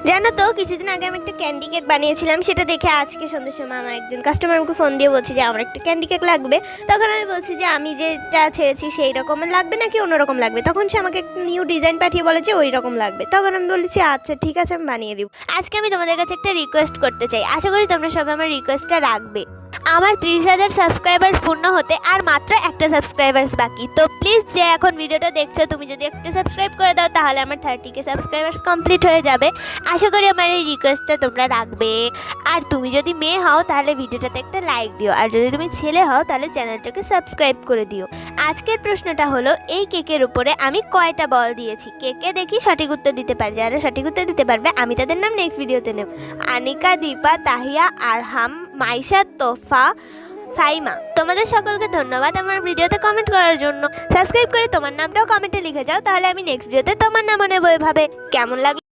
জানো তো কিছুদিন আগে আমি একটা ক্যান্ডি কেক বানিয়েছিলাম, সেটা দেখে আজকে সন্ধ্যের সময় আমার একজন কাস্টমার আমাকে ফোন দিয়ে বলছে যে আমার একটা ক্যান্ডি কেক লাগবে। তখন আমি বলছি যে আমি যেটা ছেড়েছি সেই রকমের লাগবে নাকি অন্যরকম লাগবে। তখন সে আমাকে একটা নিউ ডিজাইন পাঠিয়ে বলেছে ওই রকম লাগবে। তখন আমি বলেছি আচ্ছা ঠিক আছে, আমি বানিয়ে দিব। আজকে আমি তোমাদের কাছে একটা রিকোয়েস্ট করতে চাই, আশা করি তোমরা সবাই আমার রিকোয়েস্টটা রাখবে। আমার 30,000 সাবস্ক্রাইবার পূর্ণ হতে আর মাত্র একটা সাবস্ক্রাইবার্স বাকি। তো প্লিজ যে এখন ভিডিওটা দেখছো, তুমি যদি একটা সাবস্ক্রাইব করে দাও তাহলে আমার 30K সাবস্ক্রাইবার্স কমপ্লিট হয়ে যাবে। আশা করি আমার এই রিকোয়েস্টটা তোমরা রাখবে। আর তুমি যদি মেয়ে হও তাহলে ভিডিওটাতে একটা লাইক দিও, আর যদি তুমি ছেলে হও তাহলে চ্যানেলটাকে সাবস্ক্রাইব করে দিও। আজকের প্রশ্নটা হলো, এই কেকের উপরে আমি কয়টা বল দিয়েছি? কেকে দেখি সঠিক উত্তর দিতে পারে, যারা সঠিক উত্তর দিতে পারবে আমি তাদের নাম নেক্সট ভিডিওতে নেব। আনিকা, দীপা, তাহিয়া, আরহাম, মাইশা, তোফা, সাইমা, তোমাদের সকলকে ধন্যবাদ আমার ভিডিওতে কমেন্ট করার জন্য। সাবস্ক্রাইব করে তোমার নামটাও কমেন্টে লিখে যাও, তাহলে আমি নেক্সট ভিডিওতে তোমার নামও নেবো। এভাবে কেমন লাগলো?